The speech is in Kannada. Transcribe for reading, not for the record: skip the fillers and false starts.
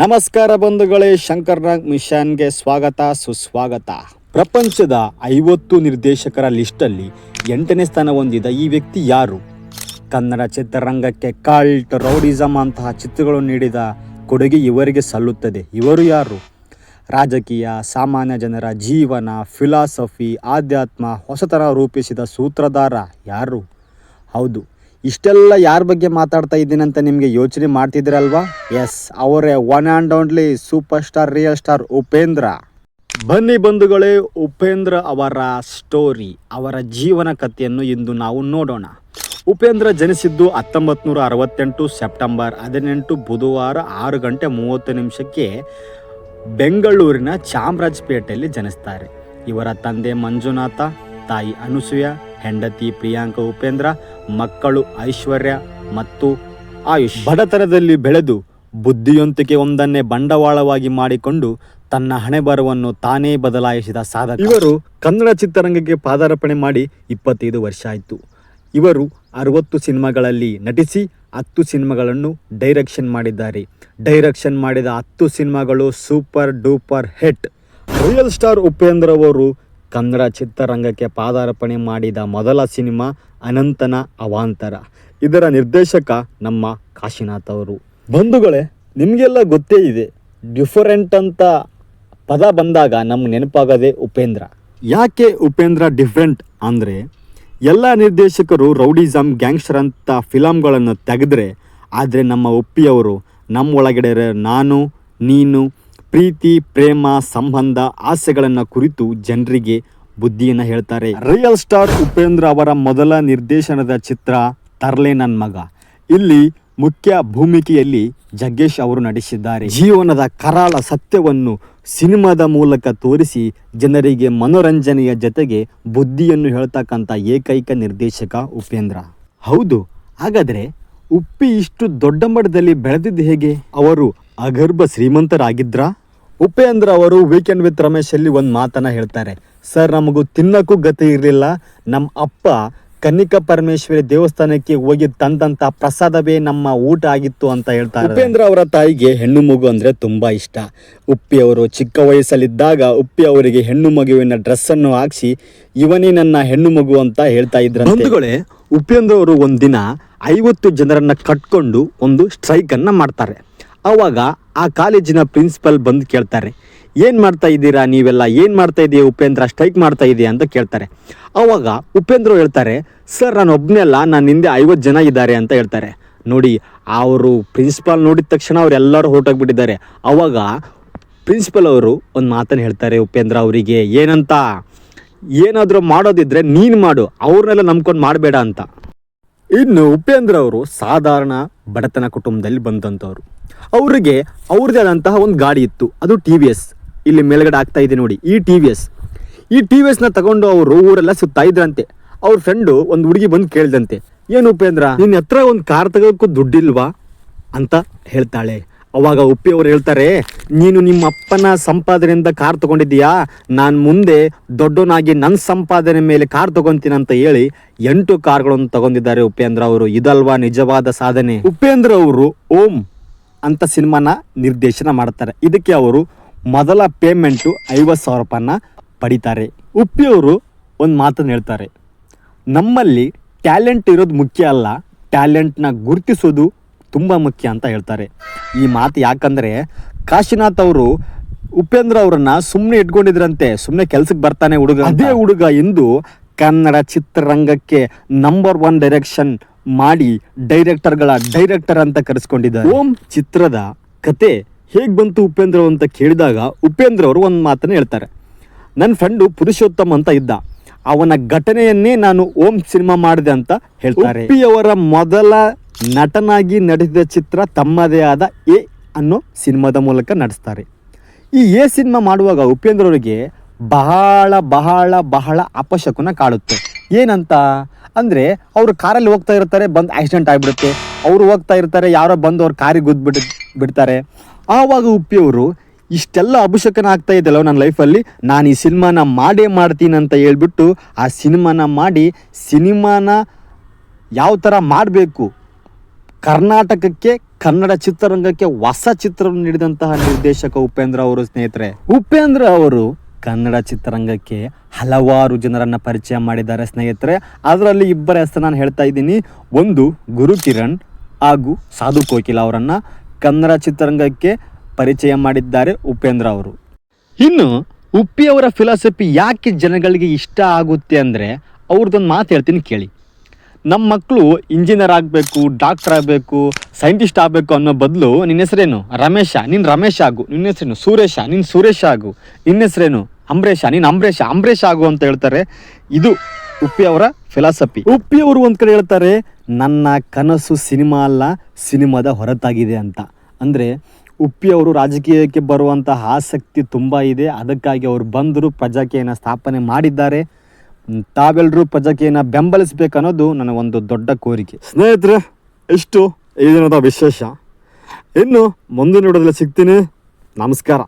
ನಮಸ್ಕಾರ ಬಂಧುಗಳೇ, ಶಂಕರ್ನಾಗ್ ಮಿಷನ್ಗೆ ಸ್ವಾಗತ ಸುಸ್ವಾಗತ. ಪ್ರಪಂಚದ 50 ನಿರ್ದೇಶಕರ ಲಿಸ್ಟಲ್ಲಿ 8ನೇ ಸ್ಥಾನ ಹೊಂದಿದ ಈ ವ್ಯಕ್ತಿ ಯಾರು? ಕನ್ನಡ ಚಿತ್ರರಂಗಕ್ಕೆ ಕಲ್ಟ್, ರೌಡಿಸಮ್ ಅಂತಹ ಚಿತ್ರಗಳು ನೀಡಿದ ಕೊಡುಗೆ ಇವರಿಗೆ ಸಲ್ಲುತ್ತದೆ. ಇವರು ಯಾರು? ರಾಜಕೀಯ, ಸಾಮಾನ್ಯ ಜನರ ಜೀವನ, ಫಿಲಾಸಫಿ, ಆಧ್ಯಾತ್ಮ, ಹೊಸತನ ರೂಪಿಸಿದ ಸೂತ್ರಧಾರ ಯಾರು? ಹೌದು, ಇಷ್ಟೆಲ್ಲ ಯಾರ ಬಗ್ಗೆ ಮಾತಾಡ್ತಾ ಇದ್ದೀನಿ ಅಂತ ನಿಮಗೆ ಯೋಚನೆ ಮಾಡ್ತಿದ್ದೀರಲ್ವಾ? ಎಸ್, ಅವರೇ one and only super star, real star Upendra. ಬನ್ನಿ ಬಂಧುಗಳೇ, ಉಪೇಂದ್ರ ಅವರ ಸ್ಟೋರಿ, ಅವರ ಜೀವನ ಕಥೆಯನ್ನು ಇಂದು ನಾವು ನೋಡೋಣ. ಉಪೇಂದ್ರ ಜನಿಸಿದ್ದು 1968 ಸೆಪ್ಟೆಂಬರ್ 18 ಬುಧವಾರ 6:30 ಬೆಂಗಳೂರಿನ ಚಾಮರಾಜಪೇಟೆಯಲ್ಲಿ ಜನಿಸ್ತಾರೆ. ಇವರ ತಂದೆ ಮಂಜುನಾಥ, ತಾಯಿ ಅನುಸೂಯ, ಹೆಂಡತಿ ಪ್ರಿಯಾಂಕ ಉಪೇಂದ್ರ, ಮಕ್ಕಳು ಐಶ್ವರ್ಯ ಮತ್ತು ಆಯುಷ್. ಬಡತನದಲ್ಲಿ ಬೆಳೆದು ಬುದ್ಧಿವಂತಿಕೆ ಒಂದನ್ನೇ ಬಂಡವಾಳವಾಗಿ ಮಾಡಿಕೊಂಡು ತನ್ನ ಹಣೆಬರವನ್ನು ತಾನೇ ಬದಲಾಯಿಸಿದ ಸಾಧಕ. ಇವರು ಕನ್ನಡ ಚಿತ್ರರಂಗಕ್ಕೆ ಪಾದಾರ್ಪಣೆ ಮಾಡಿ 25 ವರ್ಷ ಆಯಿತು. ಇವರು 60 ಸಿನಿಮಾಗಳಲ್ಲಿ ನಟಿಸಿ 10 ಸಿನಿಮಾಗಳನ್ನು ಡೈರೆಕ್ಷನ್ ಮಾಡಿದ್ದಾರೆ. ಡೈರೆಕ್ಷನ್ ಮಾಡಿದ 10 ಸಿನಿಮಾಗಳು super duper hit. Real star Upendra ಅವರು ಕನ್ನಡ ಚಿತ್ರರಂಗಕ್ಕೆ ಪಾದಾರ್ಪಣೆ ಮಾಡಿದ ಮೊದಲ ಸಿನಿಮಾ ಅನಂತನ ಅವಾಂತರ. ಇದರ ನಿರ್ದೇಶಕ ನಮ್ಮ ಕಾಶಿನಾಥ್ ಅವರು. ಬಂಧುಗಳೇ, ನಿಮಗೆಲ್ಲ ಗೊತ್ತೇ ಇದೆ, ಡಿಫರೆಂಟ್ ಅಂತ ಪದ ಬಂದಾಗ ನಮ್ಗೆ ನೆನಪಾಗದೆ ಉಪೇಂದ್ರ. ಯಾಕೆ ಉಪೇಂದ್ರ ಡಿಫ್ರೆಂಟ್ ಅಂದರೆ, ಎಲ್ಲ ನಿರ್ದೇಶಕರು ರೌಡಿಸಮ್, ಗ್ಯಾಂಗ್ಸ್ಟರ್ ಅಂತ ಫಿಲಮ್ಗಳನ್ನು ತೆಗೆದ್ರೆ, ಆದರೆ ನಮ್ಮ ಉಪ್ಪಿಯವರು ನಮ್ಮ ಒಳಗಡೆ ನಾನು, ನೀನು, ಪ್ರೀತಿ, ಪ್ರೇಮ, ಸಂಬಂಧ, ಆಸೆಗಳನ್ನು ಕುರಿತು ಜನರಿಗೆ ಬುದ್ಧಿಯನ್ನು ಹೇಳ್ತಾರೆ. ರಿಯಲ್ ಸ್ಟಾರ್ ಉಪೇಂದ್ರ ಅವರ ಮೊದಲ ನಿರ್ದೇಶನದ ಚಿತ್ರ ತರ್ಲೆ ನನ್ನ ಮಗ. ಇಲ್ಲಿ ಮುಖ್ಯ ಭೂಮಿಕೆಯಲ್ಲಿ ಜಗ್ಗೇಶ್ ಅವರು ನಟಿಸಿದ್ದಾರೆ. ಜೀವನದ ಕರಾಳ ಸತ್ಯವನ್ನು ಸಿನಿಮಾದ ಮೂಲಕ ತೋರಿಸಿ ಜನರಿಗೆ ಮನೋರಂಜನೆಯ ಜೊತೆಗೆ ಬುದ್ಧಿಯನ್ನು ಹೇಳ್ತಕ್ಕಂಥ ಏಕೈಕ ನಿರ್ದೇಶಕ ಉಪೇಂದ್ರ. ಹೌದು, ಹಾಗಾದರೆ ಉಪ್ಪಿ ಇಷ್ಟು ದೊಡ್ಡ ಮಟ್ಟದಲ್ಲಿ ಬೆಳೆದಿದ್ದು ಹೇಗೆ? ಅವರು ಅಗರ್ಭ ಶ್ರೀಮಂತರಾಗಿದ್ರಾ? ಉಪೇಂದ್ರ ಅವರು ವೀಕೆಂಡ್ ವಿತ್ ರಮೇಶಲ್ಲಿ ಒಂದು ಮಾತನ್ನು ಹೇಳ್ತಾರೆ. ಸರ್, ನಮಗೂ ತಿನ್ನಕ್ಕೂ ಗತಿ ಇರಲಿಲ್ಲ, ನಮ್ಮ ಅಪ್ಪ ಕನ್ನಿಕಾ ಪರಮೇಶ್ವರಿ ದೇವಸ್ಥಾನಕ್ಕೆ ಹೋಗಿ ತಂದಂಥ ಪ್ರಸಾದವೇ ನಮ್ಮ ಊಟ ಆಗಿತ್ತು ಅಂತ ಹೇಳ್ತಾರೆ. ಉಪೇಂದ್ರ ಅವರ ತಾಯಿಗೆ ಹೆಣ್ಣು ಮಗು ಅಂದರೆ ತುಂಬ ಇಷ್ಟ. ಉಪ್ಪಿ ಅವರು ಚಿಕ್ಕ ವಯಸ್ಸಲ್ಲಿದ್ದಾಗ ಉಪ್ಪಿ ಅವರಿಗೆ ಹೆಣ್ಣು ಮಗುವಿನ ಡ್ರೆಸ್ಸನ್ನು ಹಾಕಿಸಿ ಇವನೇ ನನ್ನ ಹೆಣ್ಣು ಮಗು ಅಂತ ಹೇಳ್ತಾ ಇದ್ರು. ಬಂಧುಗಳೇ, ಉಪೇಂದ್ರ ಅವರು ಒಂದಿನ 50 ಜನರನ್ನು ಕಟ್ಕೊಂಡು ಒಂದು ಸ್ಟ್ರೈಕನ್ನು ಮಾಡ್ತಾರೆ. ಆವಾಗ ಆ ಕಾಲೇಜಿನ ಪ್ರಿನ್ಸಿಪಲ್ ಬಂದು ಕೇಳ್ತಾರೆ, ಏನು ಮಾಡ್ತಾ ಇದ್ದೀರಾ ನೀವೆಲ್ಲ, ಏನು ಮಾಡ್ತಾ ಇದೀಯ ಉಪೇಂದ್ರ, ಸ್ಟ್ರೈಕ್ ಮಾಡ್ತಾ ಇದೆಯಾ ಅಂತ ಕೇಳ್ತಾರೆ. ಆವಾಗ ಉಪೇಂದ್ರ ಹೇಳ್ತಾರೆ, ಸರ್ ನಾನು ಒಬ್ಬನೇ ಅಲ್ಲ, ನನ್ನ ಹಿಂದೆ 50 ಜನ ಇದ್ದಾರೆ ಅಂತ ಹೇಳ್ತಾರೆ. ನೋಡಿ, ಅವರು ಪ್ರಿನ್ಸಿಪಾಲ್ ನೋಡಿದ ತಕ್ಷಣ ಅವರೆಲ್ಲರೂ ಹೊರಟೋಗ್ಬಿಟ್ಟಿದ್ದಾರೆ. ಆವಾಗ ಪ್ರಿನ್ಸಿಪಲ್ ಅವರು ಒಂದು ಮಾತನ್ನು ಹೇಳ್ತಾರೆ ಉಪೇಂದ್ರ ಅವರಿಗೆ, ಏನಂತ, ಏನಾದರೂ ಮಾಡೋದಿದ್ರೆ ನೀನು ಮಾಡು, ಅವ್ರನ್ನೆಲ್ಲ ನಂಬ್ಕೊಂಡು ಮಾಡಬೇಡ ಅಂತ. ಇನ್ನು ಉಪೇಂದ್ರ ಅವರು ಸಾಧಾರಣ ಬಡತನ ಕುಟುಂಬದಲ್ಲಿ ಬಂದಂಥವ್ರು. ಅವರಿಗೆ ಅವ್ರದ್ದೇ ಆದಂತಹ ಒಂದು ಗಾಡಿ ಇತ್ತು, ಅದು TVS. ಇಲ್ಲಿ ಮೇಲ್ಗಡೆ ಆಗ್ತಾ ಇದೆ ನೋಡಿ, ಈ TVSನ ತಗೊಂಡು ಅವರು ಊರೆಲ್ಲ ಸುತ್ತಾ ಇದ್ರಂತೆ. ಅವ್ರ ಫ್ರೆಂಡು ಒಂದು ಹುಡುಗಿ ಬಂದು ಕೇಳಿದಂತೆ, ಏನು ಉಪೇಂದ್ರ, ನಿನ್ನ ಹತ್ರ ಒಂದು ಕಾರ್ ತಗೋಕ್ಕೂ ದುಡ್ಡಿಲ್ವಾ ಅಂತ ಹೇಳ್ತಾಳೆ. ಅವಾಗ ಉಪ್ಪಿ ಅವರು ಹೇಳ್ತಾರೆ, ನೀನು ನಿಮ್ಮ ಅಪ್ಪನ ಸಂಪಾದನೆಯಿಂದ ಕಾರ್ ತಗೊಂಡಿದ್ದೀಯಾ, ನಾನು ಮುಂದೆ ದೊಡ್ಡವನಾಗಿ ನನ್ನ ಸಂಪಾದನೆ ಮೇಲೆ ಕಾರ್ ತಗೊಂತೀನಿ ಅಂತ ಹೇಳಿ 8 ಕಾರ್ಗಳನ್ನು ತಗೊಂಡಿದ್ದಾರೆ ಉಪೇಂದ್ರ ಅವರು. ಇದಲ್ವಾ ನಿಜವಾದ ಸಾಧನೆ? ಉಪೇಂದ್ರ ಅವರು ಓಂ ಅಂತ ಸಿನಿಮಾನ ನಿರ್ದೇಶನ ಮಾಡ್ತಾರೆ. ಇದಕ್ಕೆ ಅವರು ಮೊದಲ ಪೇಮೆಂಟು 50,000 ರೂಪಾಯಿನ ಪಡಿತಾರೆ. ಉಪ್ಪಿ ಅವರು ಒಂದು ಮಾತನ್ನು ಹೇಳ್ತಾರೆ, ನಮ್ಮಲ್ಲಿ ಟ್ಯಾಲೆಂಟ್ ಇರೋದು ಮುಖ್ಯ ಅಲ್ಲ, ಟ್ಯಾಲೆಂಟ್ನ ಗುರುತಿಸೋದು ತುಂಬ ಮುಖ್ಯ ಅಂತ ಹೇಳ್ತಾರೆ. ಈ ಮಾತು ಯಾಕಂದರೆ, ಕಾಶಿನಾಥ್ ಅವರು ಉಪೇಂದ್ರ ಅವರನ್ನ ಸುಮ್ಮನೆ ಇಟ್ಕೊಂಡಿದ್ರಂತೆ, ಸುಮ್ಮನೆ ಕೆಲ್ಸಕ್ಕೆ ಬರ್ತಾನೆ ಹುಡುಗ. ಅದೇ ಹುಡುಗ ಇಂದು ಕನ್ನಡ ಚಿತ್ರರಂಗಕ್ಕೆ ನಂಬರ್ 1 ಡೈರೆಕ್ಷನ್ ಮಾಡಿ ಡೈರೆಕ್ಟರ್ಗಳ ಡೈರೆಕ್ಟರ್ ಅಂತ ಕರೆಸ್ಕೊಂಡಿದ್ದಾರೆ. ಓಂ ಚಿತ್ರದ ಕತೆ ಹೇಗೆ ಬಂತು ಉಪೇಂದ್ರ ಅಂತ ಕೇಳಿದಾಗ ಉಪೇಂದ್ರ ಅವರು ಒಂದು ಮಾತನ್ನು ಹೇಳ್ತಾರೆ, ನನ್ನ ಫ್ರೆಂಡು ಪುರುಷೋತ್ತಮ್ ಅಂತ ಇದ್ದ, ಅವನ ಘಟನೆಯನ್ನೇ ನಾನು ಓಂ ಸಿನಿಮಾ ಮಾಡಿದೆ ಅಂತ ಹೇಳ್ತಾರೆ. ಉಪ್ಪಿ ಅವರ ಮೊದಲ ನಟನಾಗಿ ನಟಿಸಿದ ಚಿತ್ರ ತಮ್ಮದೇ ಆದ ಎ ಅನ್ನೋ ಸಿನಿಮಾದ ಮೂಲಕ ನಡೆಸ್ತಾರೆ. ಈ ಎ ಸಿನಿಮಾ ಮಾಡುವಾಗ ಉಪೇಂದ್ರ ಅವರಿಗೆ ಬಹಳ ಬಹಳ ಬಹಳ ಅಪಶಕುನ ಕಾಡುತ್ತೆ. ಏನಂತ ಅಂದರೆ, ಅವರು ಕಾರಲ್ಲಿ ಹೋಗ್ತಾ ಇರ್ತಾರೆ, ಬಂದು ಆಕ್ಸಿಡೆಂಟ್ ಆಗಿಬಿಡುತ್ತೆ. ಅವರು ಹೋಗ್ತಾ ಇರ್ತಾರೆ, ಯಾರೋ ಬಂದು ಅವ್ರ ಕಾರಿಗೆ ಬಿಡ್ತಾರೆ. ಆವಾಗ ಉಪ್ಪಿಯವರು ಇಷ್ಟೆಲ್ಲ ಅಪಶಕನ ಆಗ್ತಾ ಇದೆಯಲ್ಲ ನನ್ನ ಲೈಫಲ್ಲಿ, ನಾನು ಈ ಸಿನಿಮಾನ ಮಾಡೇ ಮಾಡ್ತೀನಿ ಅಂತ ಹೇಳ್ಬಿಟ್ಟು ಆ ಸಿನಿಮಾನ ಮಾಡಿ, ಸಿನಿಮಾನ ಯಾವ ಥರ ಮಾಡಬೇಕು, ಕರ್ನಾಟಕಕ್ಕೆ ಕನ್ನಡ ಚಿತ್ರರಂಗಕ್ಕೆ ಹೊಸ ಚಿತ್ರವನ್ನು ನೀಡಿದಂತಹ ನಿರ್ದೇಶಕ ಉಪೇಂದ್ರ ಅವರು ಸ್ನೇಹಿತರೆ. ಉಪೇಂದ್ರ ಅವರು ಕನ್ನಡ ಚಿತ್ರರಂಗಕ್ಕೆ ಹಲವಾರು ಜನರನ್ನು ಪರಿಚಯ ಮಾಡಿದ್ದಾರೆ ಸ್ನೇಹಿತರೆ. ಅದರಲ್ಲಿ ಇಬ್ಬರ ಹೆಸರು ನಾನು ಹೇಳ್ತಾ ಇದ್ದೀನಿ. ಒಂದು ಗುರುಕಿರಣ್ ಹಾಗೂ ಸಾಧು ಕೋಕಿಲ ಅವರನ್ನು ಕನ್ನಡ ಚಿತ್ರರಂಗಕ್ಕೆ ಪರಿಚಯ ಮಾಡಿದ್ದಾರೆ ಉಪೇಂದ್ರ ಅವರು. ಇನ್ನು ಉಪ್ಪಿ ಅವರ ಫಿಲಾಸಫಿ ಯಾಕೆ ಜನಗಳಿಗೆ ಇಷ್ಟ ಆಗುತ್ತೆ ಅಂದರೆ ಅವ್ರದ್ದೊಂದು ಮಾತು ಹೇಳ್ತೀನಿ ಕೇಳಿ. ನಮ್ಮ ಮಕ್ಕಳು ಇಂಜಿನಿಯರ್ ಆಗಬೇಕು, ಡಾಕ್ಟರ್ ಆಗಬೇಕು, ಸೈಂಟಿಸ್ಟ್ ಆಗಬೇಕು ಅನ್ನೋ ಬದಲು ನಿನ್ನ ಹೆಸರೇನು ರಮೇಶ, ನೀನು ರಮೇಶ್ ಆಗು. ನಿನ್ನ ಹೆಸರೇನು ಸುರೇಶ, ನೀನು ಸುರೇಶ್ ಆಗು. ನಿನ್ನ ಹೆಸರೇನು ಅಂಬರೀಷ, ನೀನು ಅಂಬರೀಷ್ ಆಗು ಅಂತ ಹೇಳ್ತಾರೆ. ಇದು ಉಪ್ಪಿ ಅವರ ಫಿಲಾಸಫಿ. ಉಪ್ಪಿ ಅವರು ಒಂದು ಕಡೆ ಹೇಳ್ತಾರೆ, ನನ್ನ ಕನಸು ಸಿನಿಮಾ ಅಲ್ಲ, ಸಿನಿಮಾದ ಹೊರತಾಗಿದೆ ಅಂತ. ಅಂದರೆ ಉಪ್ಪಿ ಅವರು ರಾಜಕೀಯಕ್ಕೆ ಬರುವಂತಹ ಆಸಕ್ತಿ ತುಂಬ ಇದೆ. ಅದಕ್ಕಾಗಿ ಅವರು ಬಂದರು, ಪ್ರಜಾಕೀಯನ ಸ್ಥಾಪನೆ ಮಾಡಿದ್ದಾರೆ. ತಾವೆಲ್ಲರೂ ಪ್ರಜಾಕೀಯನ ಬೆಂಬಲಿಸಬೇಕನ್ನೋದು ನನ್ನ ಒಂದು ದೊಡ್ಡ ಕೋರಿಕೆ. ಸ್ನೇಹಿತರೆ, ಇಷ್ಟು ಈ ದಿನದ ವಿಶೇಷ. ಇನ್ನು ಮುಂದಿನ ವಿಡಿಯೋದಲ್ಲಿ ಸಿಗ್ತೀನಿ. ನಮಸ್ಕಾರ.